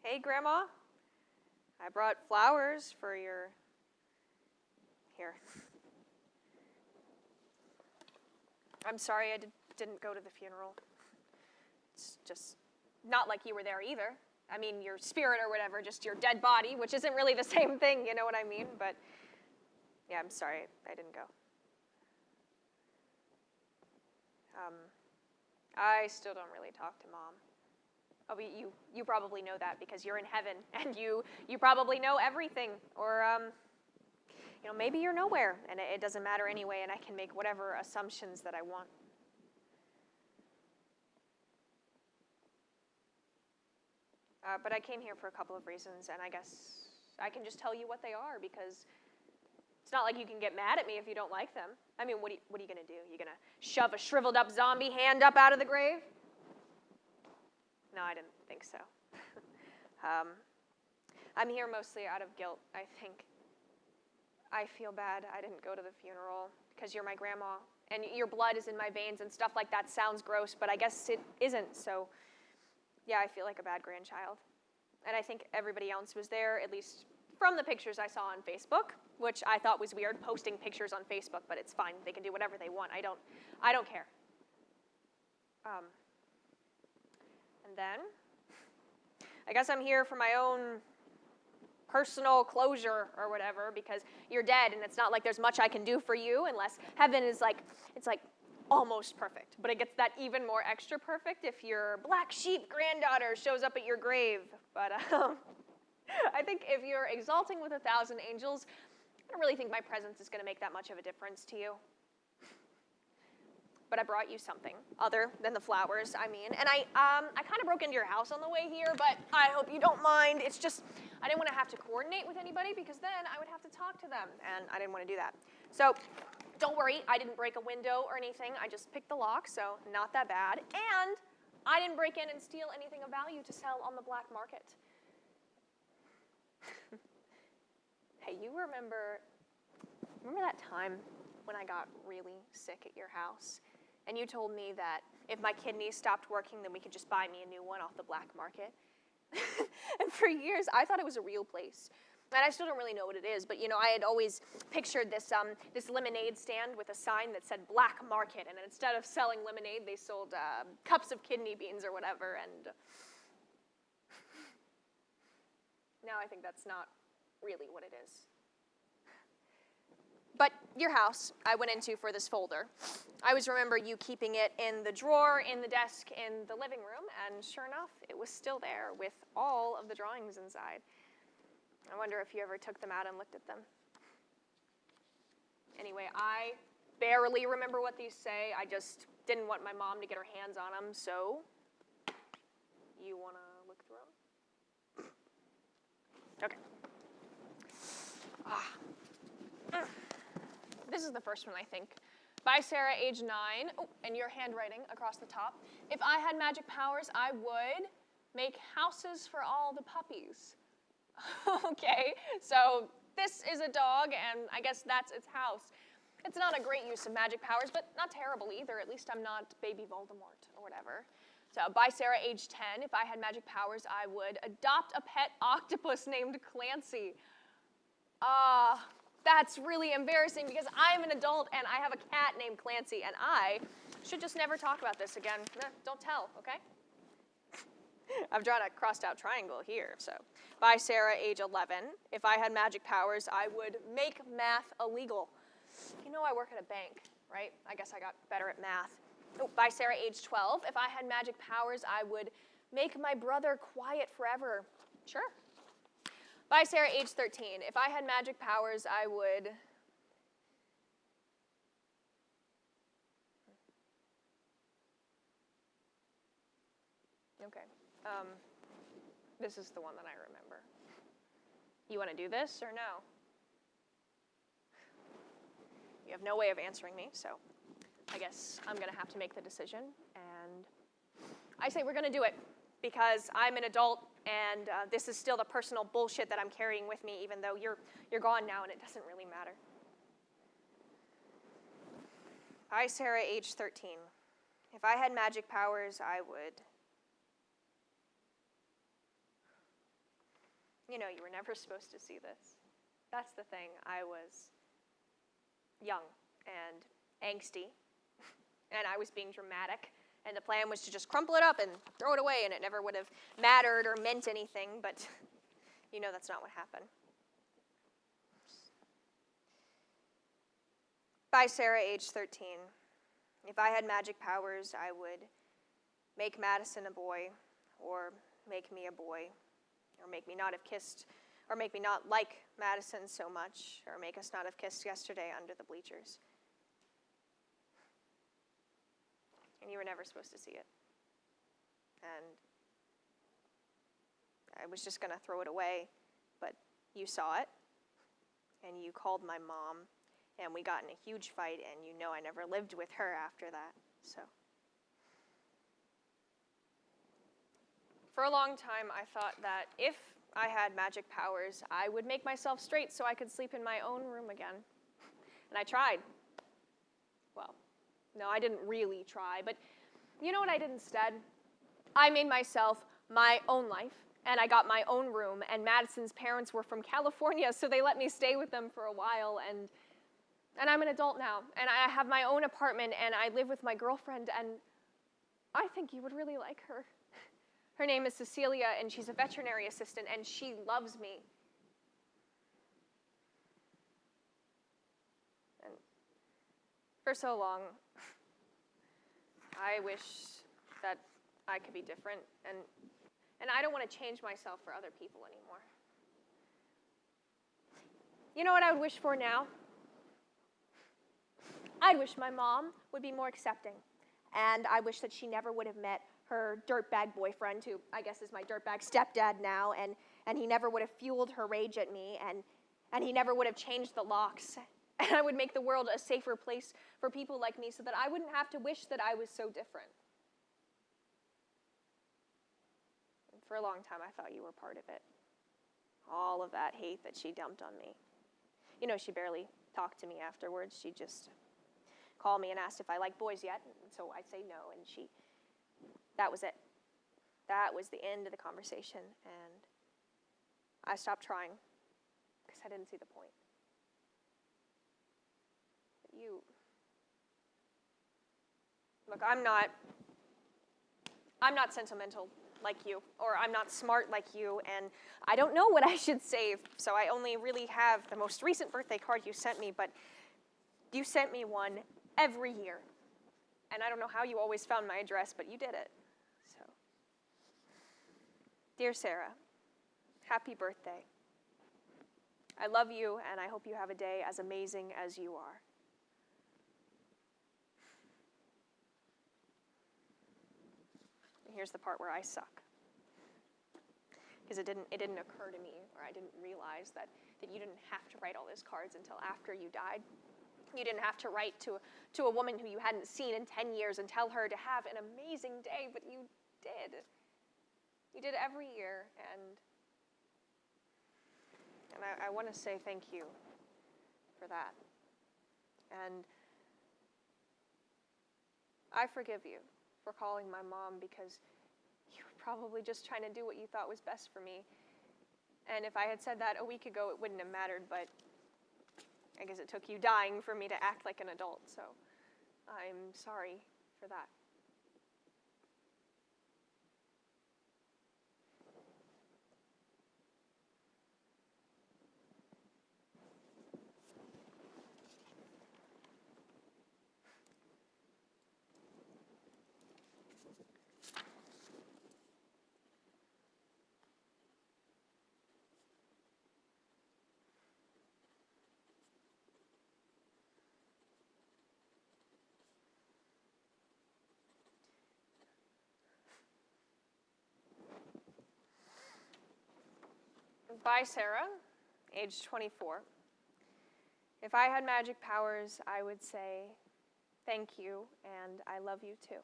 Hey, Grandma. I brought flowers for your... Here. I'm sorry I didn't go to the funeral. It's just not like you were there either. I mean, your spirit or whatever, just your dead body, which isn't really the same thing, you know what I mean? But, yeah, I'm sorry I didn't go. I still don't really talk to Mom. Oh, but you probably know that because you're in heaven, and you probably know everything. Or, maybe you're nowhere, and it doesn't matter anyway, and I can make whatever assumptions that I want. But I came here for a couple of reasons, and I guess I can just tell you what they are, because it's not like you can get mad at me if you don't like them. I mean, what are you going to do? You going to shove a shriveled up zombie hand up out of the grave? No, I didn't think so. I'm here mostly out of guilt, I think. I feel bad I didn't go to the funeral because you're my grandma, and your blood is in my veins and stuff like that sounds gross, but I guess it isn't, so yeah, I feel like a bad grandchild. And I think everybody else was there, at least from the pictures I saw on Facebook, which I thought was weird, posting pictures on Facebook, but it's fine. They can do whatever they want. I don't care. And then, I guess I'm here for my own personal closure or whatever, because you're dead, and it's not like there's much I can do for you unless heaven is it's like almost perfect. But it gets that even more extra perfect if your black sheep granddaughter shows up at your grave. But I think if you're exalting with 1,000 angels, I don't really think my presence is going to make that much of a difference to you. But I brought you something other than the flowers, and I kind of broke into your house on the way here, but I hope you don't mind. It's just, I didn't want to have to coordinate with anybody because then I would have to talk to them, and I didn't want to do that. So don't worry, I didn't break a window or anything. I just picked the lock, so not that bad. And I didn't break in and steal anything of value to sell on the black market. Hey, you remember that time when I got really sick at your house? And you told me that if my kidneys stopped working, then we could just buy me a new one off the black market. And for years, I thought it was a real place. And I still don't really know what it is, but I had always pictured this lemonade stand with a sign that said black market, and instead of selling lemonade, they sold cups of kidney beans or whatever, and now I think that's not really what it is. But your house, I went into for this folder. I always remember you keeping it in the drawer, in the desk, in the living room, and sure enough, it was still there with all of the drawings inside. I wonder if you ever took them out and looked at them. Anyway, I barely remember what these say. I just didn't want my mom to get her hands on them, so you want to look through them? Okay. This is the first one, I think. By Sarah, age 9. Oh, and your handwriting across the top. If I had magic powers, I would make houses for all the puppies. Okay, so this is a dog, and I guess that's its house. It's not a great use of magic powers, but not terrible either. At least I'm not baby Voldemort or whatever. So by Sarah, age 10, if I had magic powers, I would adopt a pet octopus named Clancy. That's really embarrassing because I'm an adult and I have a cat named Clancy, and I should just never talk about this again. Don't tell, okay? I've drawn a crossed out triangle here. So by Sarah, age 11, if I had magic powers, I would make math illegal. I work at a bank, right? I guess I got better at math. Oh, by Sarah, age 12, if I had magic powers, I would make my brother quiet forever. Sure. By Sarah, age 13, if I had magic powers, I would... Okay. This is the one that I remember. You want to do this or no? You have no way of answering me, so I guess I'm going to have to make the decision. And I say we're going to do it because I'm an adult, and this is still the personal bullshit that I'm carrying with me, even though you're gone now and it doesn't really matter. Hi, Sarah, age 13. If I had magic powers, I would... You know, you were never supposed to see this. That's the thing. I was young and angsty, and I was being dramatic, and the plan was to just crumple it up and throw it away, and it never would have mattered or meant anything, but you know that's not what happened. By Sarah, age 13. If I had magic powers, I would make Madison a boy, or make me a boy, or make me not have kissed, or make me not like Madison so much, or make us not have kissed yesterday under the bleachers. And you were never supposed to see it. And I was just going to throw it away, but you saw it, and you called my mom, and we got in a huge fight, and you know I never lived with her after that, so. For a long time, I thought that if I had magic powers, I would make myself straight so I could sleep in my own room again. And I tried. Well, no, I didn't really try, but you know what I did instead? I made myself my own life, and I got my own room, and Madison's parents were from California, so they let me stay with them for a while, and I'm an adult now, and I have my own apartment, and I live with my girlfriend, and I think you would really like her. Her name is Cecilia, and she's a veterinary assistant, and she loves me. And for so long, I wish that I could be different, and I don't want to change myself for other people anymore. You know what I would wish for now? I'd wish my mom would be more accepting, and I wish that she never would have met her dirtbag boyfriend, who I guess is my dirtbag stepdad now, and he never would have fueled her rage at me, and he never would have changed the locks, and I would make the world a safer place for people like me so that I wouldn't have to wish that I was so different. And for a long time, I thought you were part of it. All of that hate that she dumped on me. You know, she barely talked to me afterwards. She just called me and asked if I liked boys yet, and so I'd say no, and that was it. That was the end of the conversation, and I stopped trying because I didn't see the point. But look, I'm not sentimental like you, or I'm not smart like you, and I don't know what I should save, so I only really have the most recent birthday card you sent me, but you sent me one every year. And I don't know how you always found my address, but you did it. So, dear Sarah, happy birthday. I love you, and I hope you have a day as amazing as you are. And here's the part where I suck. Because it didn't occur to me, or I didn't realize that you didn't have to write all those cards until after you died. You didn't have to write to a woman who you hadn't seen in 10 years and tell her to have an amazing day, but you did. You did every year, and I want to say thank you for that. And I forgive you for calling my mom because you were probably just trying to do what you thought was best for me. And if I had said that a week ago, it wouldn't have mattered, but I guess it took you dying for me to act like an adult, so I'm sorry for that. By Sarah, age 24. If I had magic powers, I would say thank you, and I love you too.